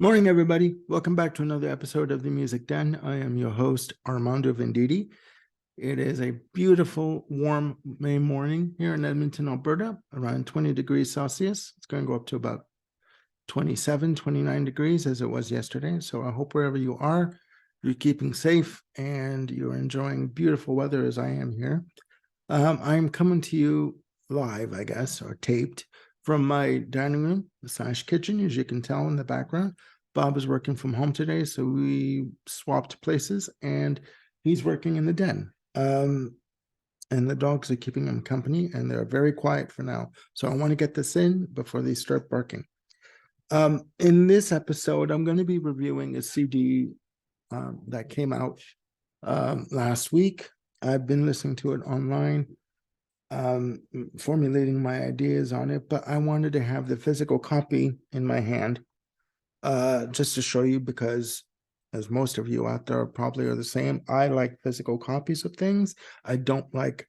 Morning, everybody. Welcome back to another episode of the Music Den. I am your host, Armando Venditti. It is a beautiful, warm May morning here in Edmonton, Alberta, around 20 degrees Celsius. It's going to go up to about 27, 29 degrees as it was yesterday. So I hope wherever you are, you're keeping safe and you're enjoying beautiful weather as I am here. I'm coming to you live, I guess, or taped from my dining room / kitchen, as you can tell in the background. Bob is working from home today, so we swapped places, and he's working in the den. And the dogs are keeping him company, and they're very quiet for now. So I want to get this in before they start barking. In this episode, I'm going to be reviewing a CD that came out last week. I've been listening to it online, formulating my ideas on it, but I wanted to have the physical copy in my hand just to show you, because as most of you out there probably are the same, I like physical copies of things. I don't like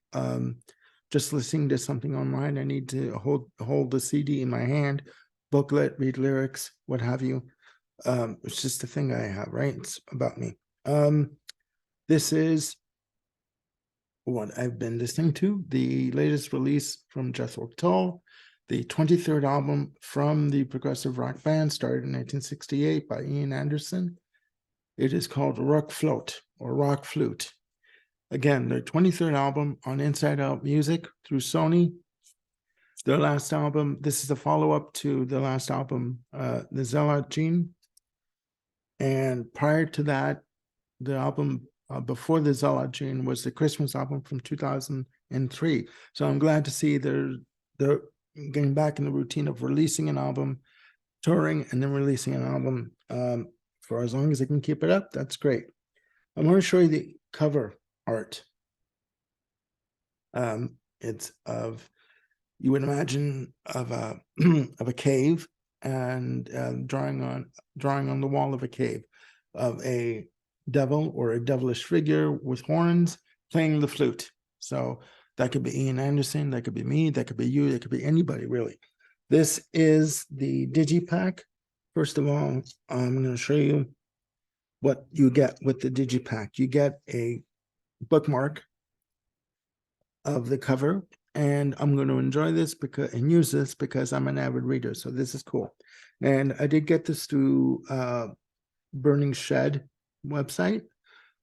just listening to something online. I need to hold the CD in my hand, booklet, read lyrics, what have you. It's just a thing I have, right? It's about me. This is what I've been listening to, the latest release from Jethro Tull, the 23rd album from the progressive rock band started in 1968 by Ian Anderson. It is called RokFlote or RokFlote. Again, their 23rd album on Inside Out Music through Sony. Their last album, this is a follow-up to the last album, The Zealot Gene. And prior to that, the album before the Zealot Gene was the Christmas album from 2003. So I'm glad to see they're getting back in the routine of releasing an album, touring, and then releasing an album for as long as they can keep it up. That's great. I'm going to show you the cover art. It's of, you would imagine, of a of a cave, and drawing on the wall of a cave of a devil or a devilish figure with horns playing the flute. So that could be Ian Anderson, that could be me, that could be you, that could be anybody, really. This is the digipack. First of all, I'm going to show you what you get with the digipack. You get a bookmark of the cover, and I'm going to enjoy this and use this because I'm an avid reader. So this is cool. And I did get this through Burning Shed website.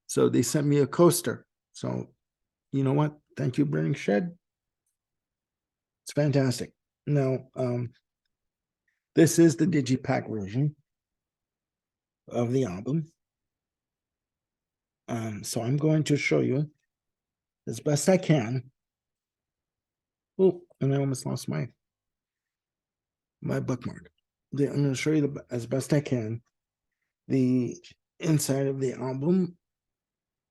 So they sent me a coaster. So you know what? Thank you, Burning Shed. It's fantastic. Now, this is the digipack version of the album. So I'm going to show you as best I can. Oh, and I almost lost my bookmark. I'm going to show you as best I can the inside of the album.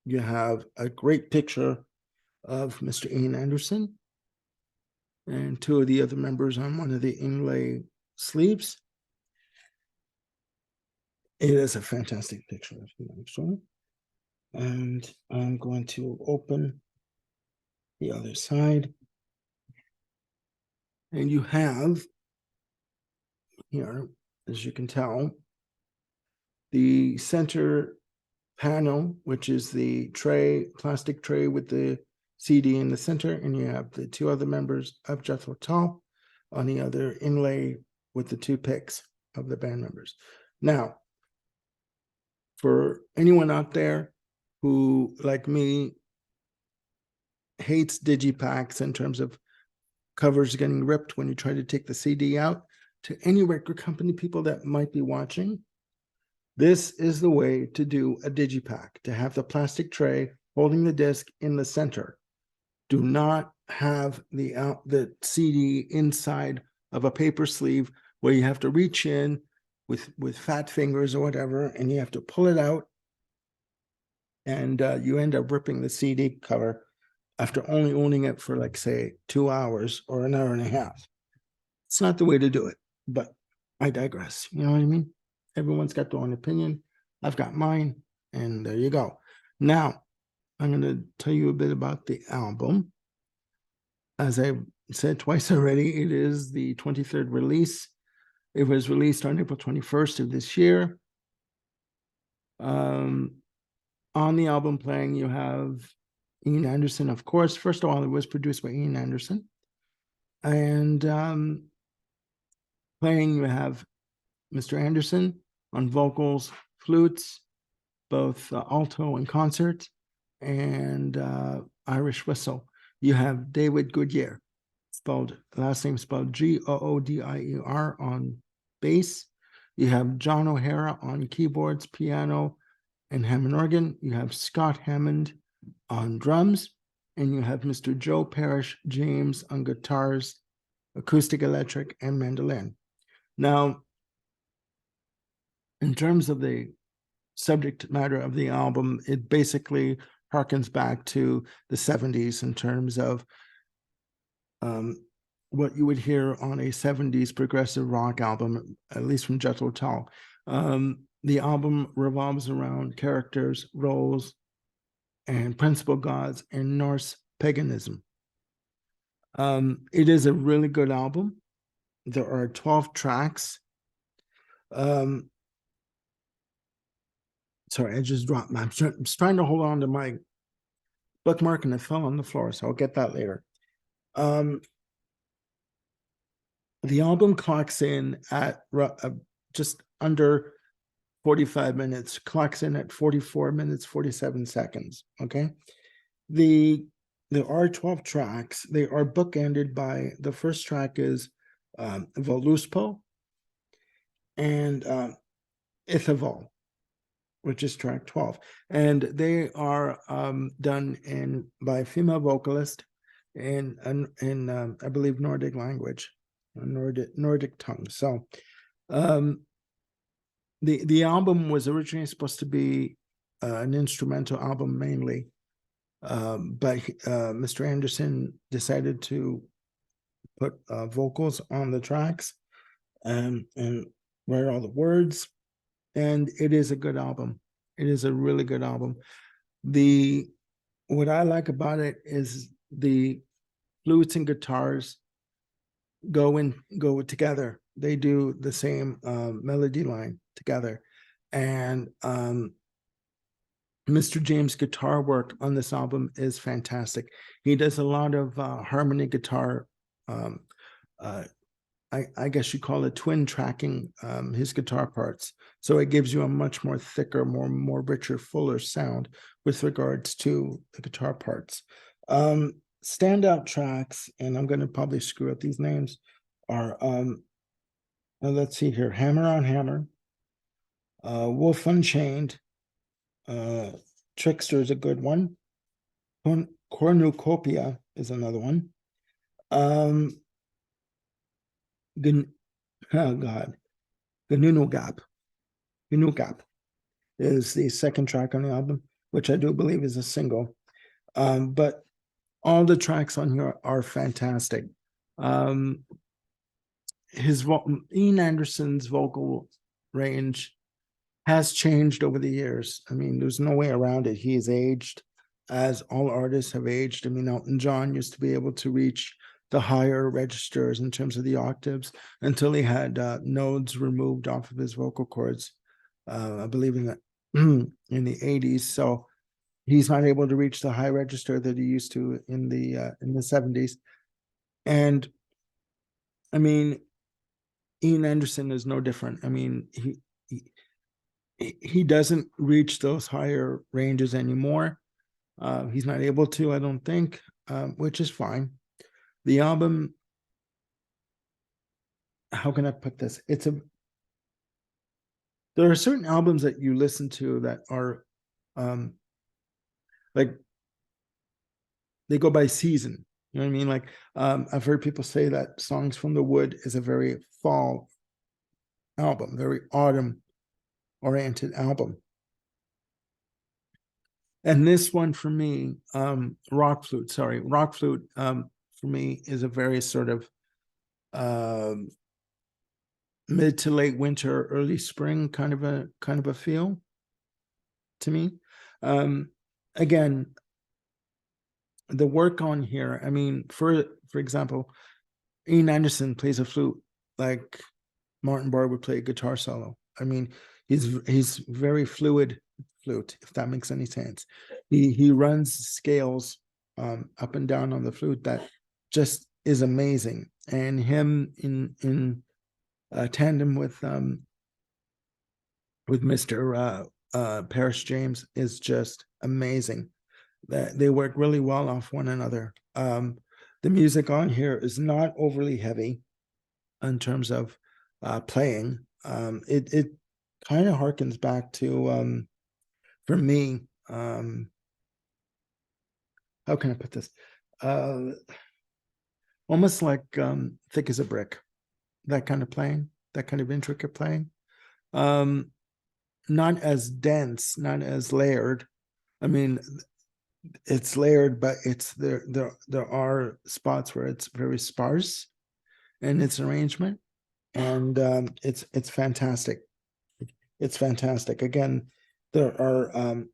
You have a great picture of Mr. Ian Anderson and two of the other members on one of the inlay sleeves. It is a fantastic picture, actually. And I'm going to open the other side. And you have here, as you can tell, the center panel, which is the plastic tray with the CD in the center, and you have the two other members of Jethro Tull on the other inlay with the two pics of the band members. Now, for anyone out there who, like me, hates digipacks in terms of covers getting ripped when you try to take the CD out, to any record company people that might be watching, this is the way to do a digipack, to have the plastic tray holding the disc in the center. Do not have the CD inside of a paper sleeve where you have to reach in with fat fingers or whatever, and you have to pull it out, and you end up ripping the CD cover after only owning it for, like, say, 2 hours or an hour and a half. It's not the way to do it, but I digress. You know what I mean? Everyone's got their own opinion. I've got mine, and there you go. Now, I'm going to tell you a bit about the album. As I said twice already, it is the 23rd release It was released on April 21st of this year. On the album playing, you have Ian Anderson, of course. First of all, it was produced by Ian Anderson. And playing, you have Mr. Anderson on vocals, flutes, both alto and concert, and Irish whistle. You have David Goodyear, last name spelled Goodier, on bass. You have John O'Hara on keyboards, piano, and Hammond organ. You have Scott Hammond on drums, and you have Mr. Joe Parrish James on guitars, acoustic, electric, and mandolin. Now, in terms of the subject matter of the album, it basically harkens back to the 70s in terms of what you would hear on a 70s progressive rock album, at least from Jethro Tull. The album revolves around characters, roles, and principal gods in Norse paganism. It is a really good album. There are 12 tracks. Sorry, I just dropped my, I'm trying to hold on to my bookmark and it fell on the floor, so I'll get that later. The album clocks in at just under 45 minutes, clocks in at 44 minutes, 47 seconds, okay? There are 12 tracks. They are bookended by, the first track is Voluspo and Ithavol, which is track 12. And they are done by a female vocalist in I believe, Nordic language, Nordic tongue. So the album was originally supposed to be an instrumental album mainly, but Mr. Anderson decided to put vocals on the tracks and write all the words, and it is a good album. It is a really good album. What I like about it is the flutes and guitars go together. They do the same melody line together, and Mr. James' guitar work on this album is fantastic. He does a lot of harmony guitar. I guess you call it twin tracking his guitar parts. So it gives you a much more thicker, more richer, fuller sound with regards to the guitar parts. Standout tracks, and I'm going to probably screw up these names, are, let's see here, Hammer on Hammer, Wolf Unchained, Trickster is a good one, Cornucopia is another one. Oh God, Gnunugap is the second track on the album, which I do believe is a single. But all the tracks on here are fantastic. Ian Anderson's vocal range has changed over the years. I mean, there's no way around it. He has aged, as all artists have aged. I mean, Elton John used to be able to reach the higher registers in terms of the octaves until he had nodes removed off of his vocal cords, I believe in the 80s. So he's not able to reach the high register that he used to in the 70s. And I mean, Ian Anderson is no different. I mean, he doesn't reach those higher ranges anymore. He's not able to, I don't think, which is fine. The album, how can I put this? There are certain albums that you listen to that are like, they go by season. You know what I mean? Like, I've heard people say that Songs from the Wood is a very fall album, very autumn oriented album. And this one for me, RokFlote for me is a very sort of mid to late winter, early spring kind of a feel to me. Again, the work on here, I mean, for example, Ian Anderson plays a flute like Martin Barr would play a guitar solo. I mean, he's very fluid flute, if that makes any sense. He runs scales up and down on the flute that just is amazing. And him in tandem with Mr. Paris James is just amazing. That they work really well off one another. The music on here is not overly heavy in terms of playing. It kind of harkens back to for me. How can I put this? Almost like Thick as a Brick, that kind of playing, that kind of intricate playing. Not as dense, not as layered. I mean, it's layered, but it's there are spots where it's very sparse in its arrangement, and it's fantastic. It's fantastic. Again, there are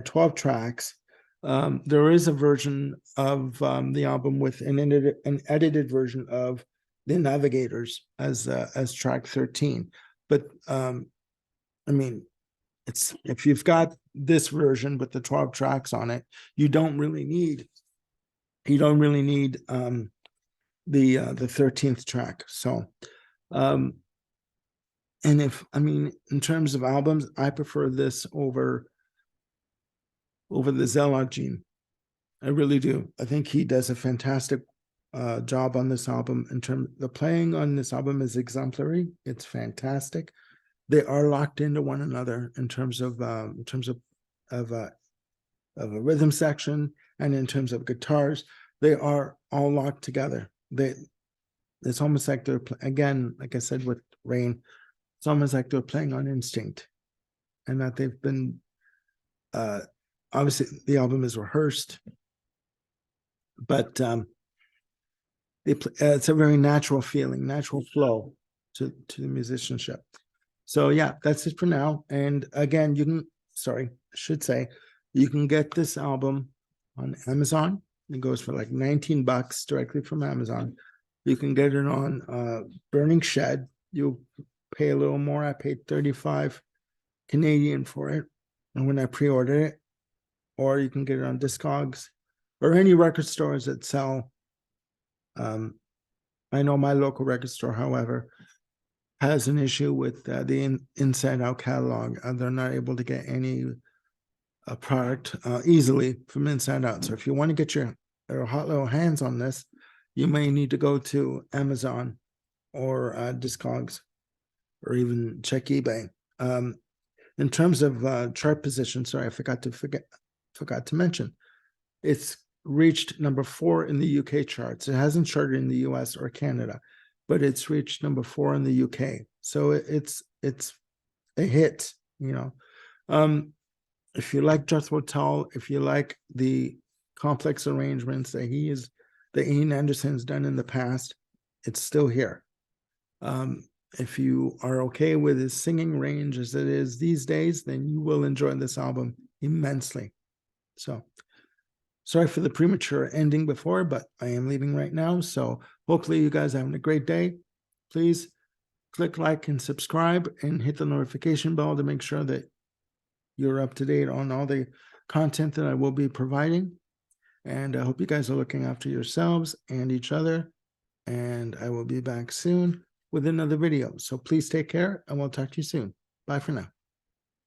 12 tracks. There is a version of the album with an edited version of The Navigators as track 13. But I mean, it's, if you've got this version with the 12 tracks on it, you don't really need the 13th track. So and if, I mean, in terms of albums, I prefer this over the Zelot Gene. I really do. I think he does a fantastic job on this album. In terms, the playing on this album is exemplary. It's fantastic. They are locked into one another in terms of a rhythm section, and in terms of guitars, they are all locked together. It's almost like they're again, like I said with Rain, it's almost like they're playing on instinct, and that they've been obviously the album is rehearsed, but it's a very natural feeling, natural flow to the musicianship. So yeah, that's it for now. And again, you can you can get this album on Amazon. It goes for like $19 directly from Amazon. You can get it on Burning Shed. You'll pay a little more. I paid 35 Canadian for it, and when I pre-ordered it, or you can get it on Discogs or any record stores that sell. I know my local record store, however, has an issue with the Inside Out catalog, and they're not able to get any product easily from Inside Out. So if you want to get your hot little hands on this, you may need to go to Amazon or Discogs, or even check eBay. In terms of chart position, sorry, I forgot to mention, it's reached number 4 in the UK charts. It hasn't charted in the US or Canada, but it's reached number 4 in the UK. So it's a hit, you know. If you like Jethro Tull, if you like the complex arrangements that Ian Anderson's done in the past, it's still here. If you are okay with his singing range as it is these days, then you will enjoy this album immensely. So sorry for the premature ending before, but I am leaving right now. So hopefully you guys are having a great day. Please click like and subscribe and hit the notification bell to make sure that you're up to date on all the content that I will be providing. And I hope you guys are looking after yourselves and each other. And I will be back soon with another video. So please take care, and we'll talk to you soon. Bye for now.